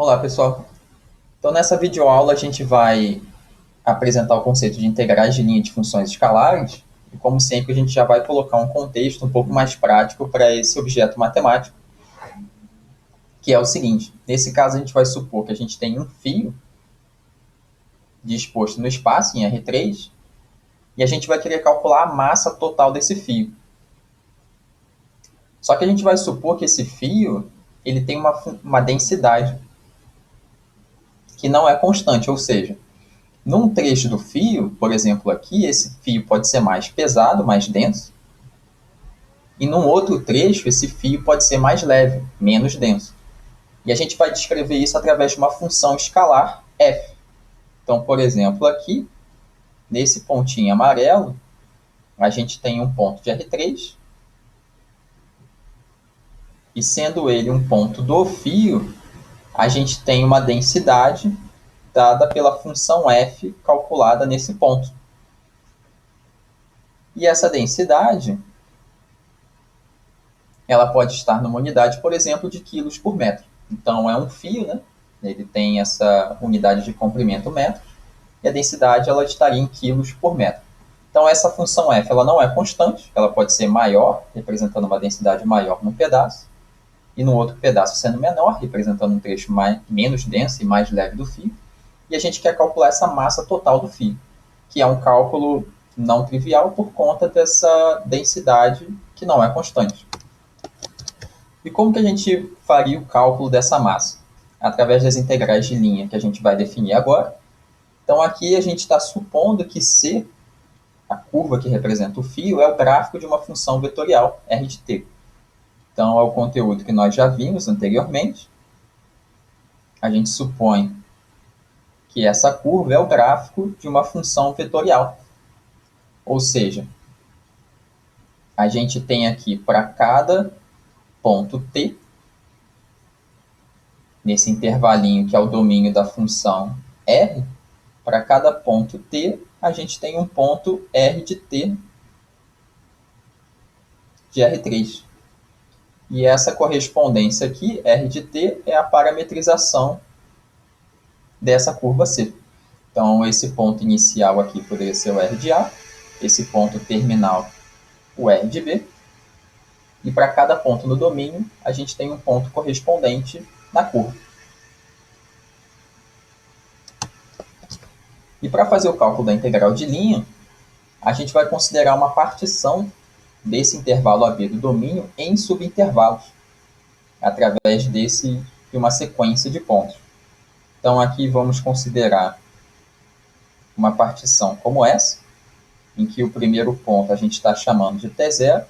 Olá, pessoal. Então, nessa videoaula, a gente vai apresentar o conceito de integrais de linha de funções escalares. E, como sempre, a gente já vai colocar um contexto um pouco mais prático para esse objeto matemático, que é o seguinte. Nesse caso, a gente vai supor que a gente tem um fio disposto no espaço, em R3, e a gente vai querer calcular a massa total desse fio. Só que a gente vai supor que esse fio ele tem uma densidade que não é constante, ou seja, num trecho do fio, por exemplo aqui, esse fio pode ser mais pesado, mais denso, e num outro trecho esse fio pode ser mais leve, menos denso. E a gente vai descrever isso através de uma função escalar f. Então, por exemplo, aqui, nesse pontinho amarelo, a gente tem um ponto de R3, e sendo ele um ponto do fio, a gente tem uma densidade dada pela função f calculada nesse ponto. E essa densidade ela pode estar numa unidade, por exemplo, de quilos por metro. Então, é um fio, né? Ele tem essa unidade de comprimento metro, e a densidade ela estaria em quilos por metro. Então, essa função f ela não é constante, ela pode ser maior, representando uma densidade maior num pedaço, e no outro pedaço sendo menor, representando um trecho menos denso e mais leve do fio. E a gente quer calcular essa massa total do fio, que é um cálculo não trivial por conta dessa densidade que não é constante. E como que a gente faria o cálculo dessa massa? Através das integrais de linha que a gente vai definir agora. Então aqui a gente está supondo que C, a curva que representa o fio, é o gráfico de uma função vetorial R de t. Então é o conteúdo que nós já vimos anteriormente. A gente supõe que essa curva é o gráfico de uma função vetorial. Ou seja, a gente tem aqui para cada ponto t, nesse intervalinho que é o domínio da função R, para cada ponto t, a gente tem um ponto R de t de R3. E essa correspondência aqui, R de t, é a parametrização dessa curva C. Então, esse ponto inicial aqui poderia ser o R de A, esse ponto terminal, o R de B, e para cada ponto no domínio, a gente tem um ponto correspondente na curva. E para fazer o cálculo da integral de linha, a gente vai considerar uma partição desse intervalo AB do domínio em subintervalos, através de uma sequência de pontos. Então, aqui vamos considerar uma partição como essa, em que o primeiro ponto a gente está chamando de T0,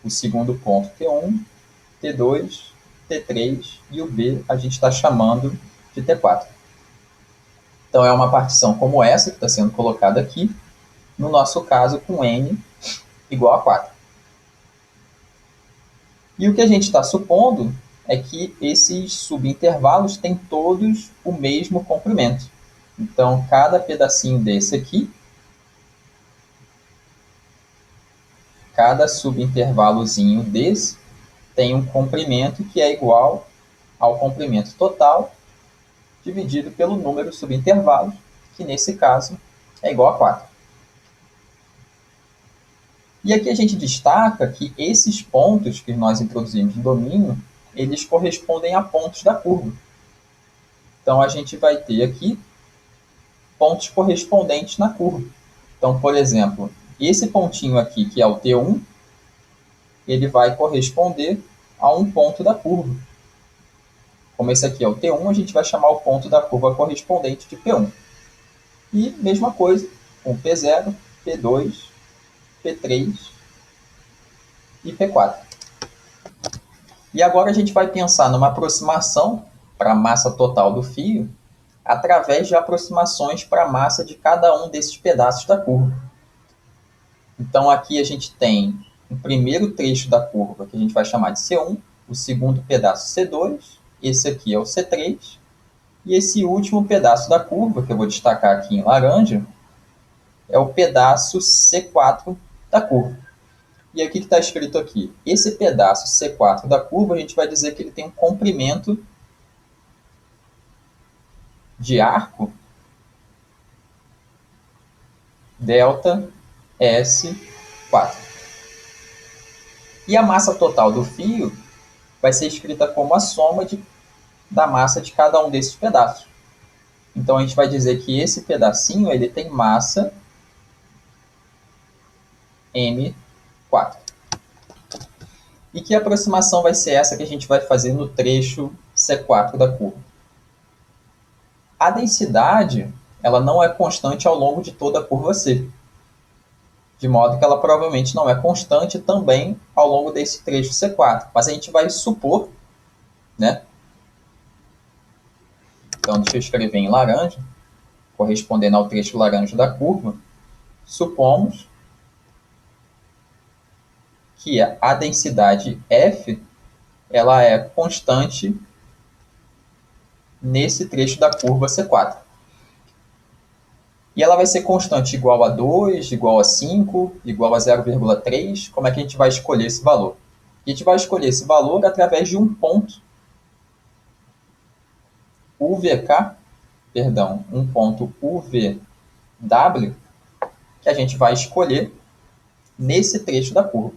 o segundo ponto T1, T2, T3 e o B a gente está chamando de T4. Então, é uma partição como essa que está sendo colocada aqui, no nosso caso com N igual a 4. E o que a gente está supondo é que esses subintervalos têm todos o mesmo comprimento. Então, cada pedacinho desse aqui, cada subintervalozinho desse, tem um comprimento que é igual ao comprimento total dividido pelo número de subintervalos, que nesse caso é igual a 4. E aqui a gente destaca que esses pontos que nós introduzimos no domínio, eles correspondem a pontos da curva. Então, a gente vai ter aqui pontos correspondentes na curva. Então, por exemplo, esse pontinho aqui, que é o T1, ele vai corresponder a um ponto da curva. Como esse aqui é o T1, a gente vai chamar o ponto da curva correspondente de P1. E mesma coisa com P0, P2, P3 e P4. E agora a gente vai pensar numa aproximação para a massa total do fio através de aproximações para a massa de cada um desses pedaços da curva. Então aqui a gente tem o primeiro trecho da curva que a gente vai chamar de C1, o segundo pedaço C2, esse aqui é o C3, e esse último pedaço da curva, que eu vou destacar aqui em laranja, é o pedaço C4 da curva. E aqui que está escrito aqui, esse pedaço C4 da curva, a gente vai dizer que ele tem um comprimento de arco, delta S4. E a massa total do fio vai ser escrita como a soma da massa de cada um desses pedaços. Então, a gente vai dizer que esse pedacinho ele tem massa M4. E que aproximação vai ser essa que a gente vai fazer no trecho C4 da curva? A densidade ela não é constante ao longo de toda a curva C, de modo que ela provavelmente não é constante também ao longo desse trecho C4. Mas a gente vai supor, né? Então, deixa eu escrever em laranja, correspondendo ao trecho laranja da curva. Supomos que a densidade F ela é constante nesse trecho da curva C4. E ela vai ser constante igual a 2, igual a 5, igual a 0,3. Como é que a gente vai escolher esse valor? A gente vai escolher esse valor através de um ponto UVK, um ponto UVW, que a gente vai escolher nesse trecho da curva.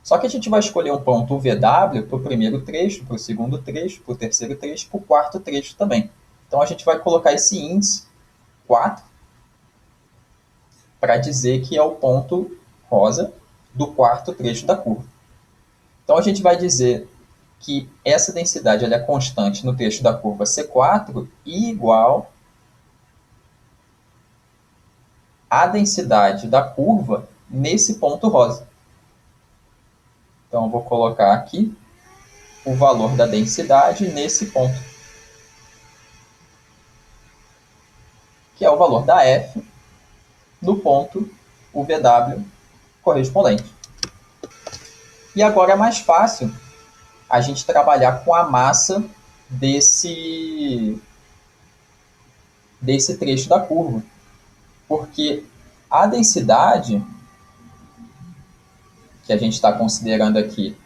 Só que a gente vai escolher um ponto UVW para o primeiro trecho, para o segundo trecho, para o terceiro trecho, para o quarto trecho também. Então, a gente vai colocar esse índice 4 para dizer que é o ponto rosa do quarto trecho da curva. Então, a gente vai dizer que essa densidade ela é constante no trecho da curva C4 e igual à densidade da curva nesse ponto rosa. Então, eu vou colocar aqui o valor da densidade nesse ponto, que é o valor da F no ponto UVW correspondente. E agora é mais fácil a gente trabalhar com a massa desse trecho da curva, porque a densidade que a gente está considerando aqui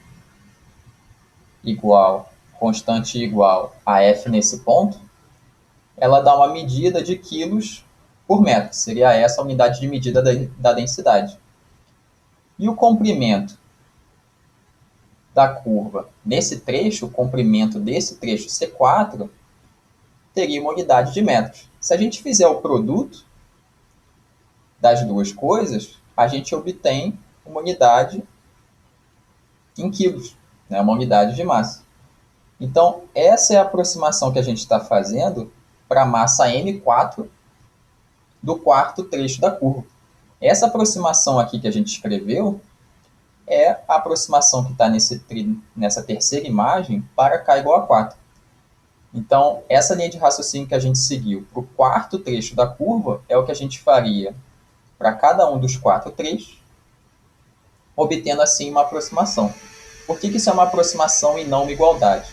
constante igual a F nesse ponto, ela dá uma medida de quilos por metro, seria essa a unidade de medida da densidade. E o comprimento da curva nesse trecho, o comprimento desse trecho C4, teria uma unidade de metros. Se a gente fizer o produto das duas coisas, a gente obtém uma unidade em quilos, né? Uma unidade de massa. Então, essa é a aproximação que a gente está fazendo para a massa M4 do quarto trecho da curva. Essa aproximação aqui que a gente escreveu é a aproximação que está nessa terceira imagem para K igual a 4. Então, essa linha de raciocínio que a gente seguiu para o quarto trecho da curva é o que a gente faria para cada um dos quatro trechos, obtendo assim uma aproximação. Por que isso é uma aproximação e não uma igualdade?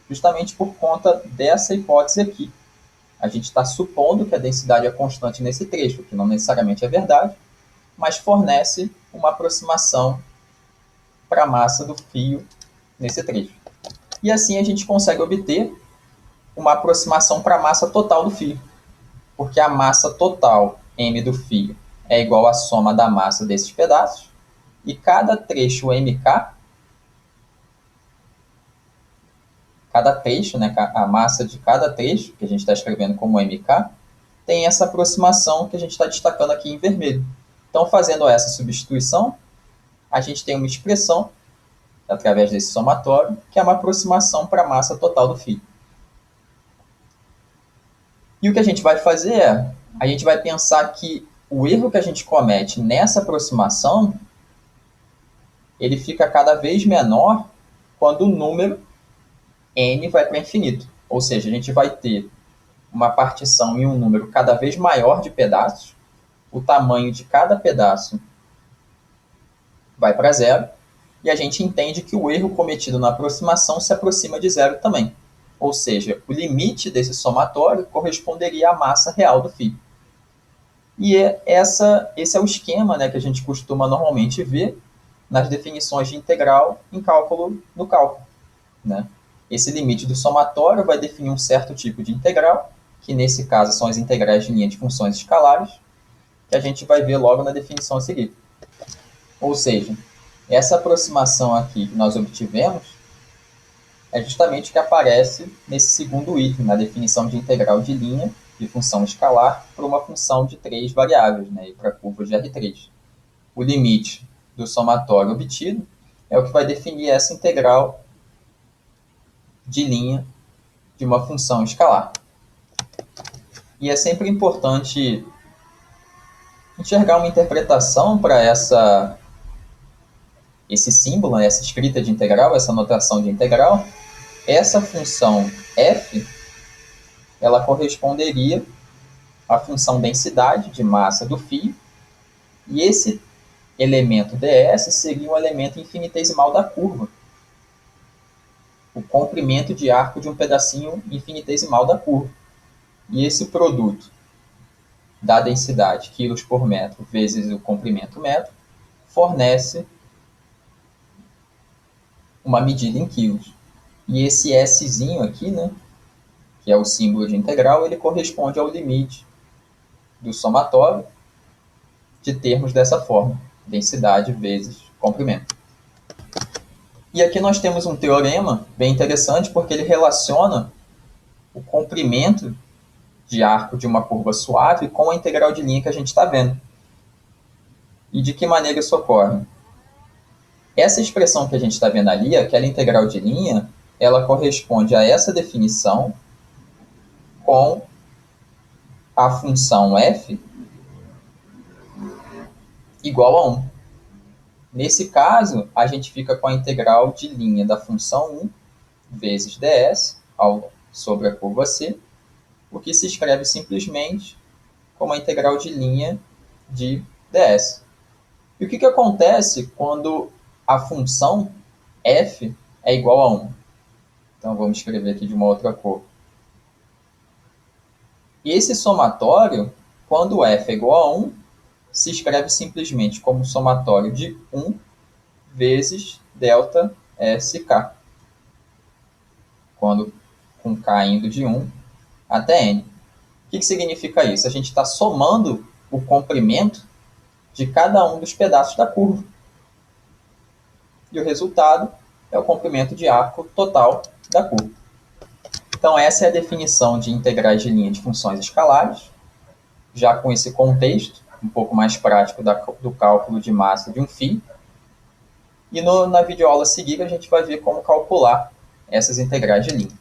Justamente por conta dessa hipótese aqui. A gente está supondo que a densidade é constante nesse trecho, que não necessariamente é verdade, mas fornece uma aproximação para a massa do fio nesse trecho. E assim a gente consegue obter uma aproximação para a massa total do fio, porque a massa total M do fio é igual à soma da massa desses pedaços, e cada trecho MK, cada trecho, né, a massa de cada trecho, que a gente está escrevendo como MK, tem essa aproximação que a gente está destacando aqui em vermelho. Então, fazendo essa substituição, a gente tem uma expressão, através desse somatório, que é uma aproximação para a massa total do fio. E o que a gente vai fazer é, a gente vai pensar que o erro que a gente comete nessa aproximação, ele fica cada vez menor quando o número n vai para infinito. Ou seja, a gente vai ter uma partição em um número cada vez maior de pedaços, o tamanho de cada pedaço vai para zero, e a gente entende que o erro cometido na aproximação se aproxima de zero também. Ou seja, o limite desse somatório corresponderia à massa real do fio. E esse é o esquema, né, que a gente costuma normalmente ver nas definições de integral no cálculo. Né? Esse limite do somatório vai definir um certo tipo de integral, que nesse caso são as integrais de linha de funções escalares, que a gente vai ver logo na definição a seguir. Ou seja, essa aproximação aqui que nós obtivemos é justamente o que aparece nesse segundo item, na definição de integral de linha de função escalar para uma função de 3 variáveis, né, e para a curva de R3. O limite do somatório obtido é o que vai definir essa integral de linha de uma função escalar. E é sempre importante enxergar uma interpretação para esse símbolo, essa escrita de integral, essa notação de integral. Essa função f, ela corresponderia à função densidade de massa do fio, e esse elemento ds seria um elemento infinitesimal da curva, o comprimento de arco de um pedacinho infinitesimal da curva. E esse produto da densidade quilos por metro vezes o comprimento metro fornece uma medida em quilos. E esse Szinho aqui, né, que é o símbolo de integral, ele corresponde ao limite do somatório de termos dessa forma, densidade vezes comprimento. E aqui nós temos um teorema bem interessante, porque ele relaciona o comprimento de arco de uma curva suave com a integral de linha que a gente está vendo. E de que maneira isso ocorre? Essa expressão que a gente está vendo ali, aquela integral de linha, ela corresponde a essa definição com a função f igual a 1. Nesse caso, a gente fica com a integral de linha da função 1 vezes ds sobre a curva C, o que se escreve simplesmente como a integral de linha de ds. E o que acontece quando a função f é igual a 1? Então, vamos escrever aqui de uma outra cor. E esse somatório, quando f é igual a 1, se escreve simplesmente como somatório de 1 vezes delta SK, quando com K indo de 1 até N. O que significa isso? A gente está somando o comprimento de cada um dos pedaços da curva. E o resultado é o comprimento de arco total da curva. Então, essa é a definição de integrais de linha de funções escalares, já com esse contexto um pouco mais prático do cálculo de massa de um fio. E na videoaula a seguir a gente vai ver como calcular essas integrais de linha.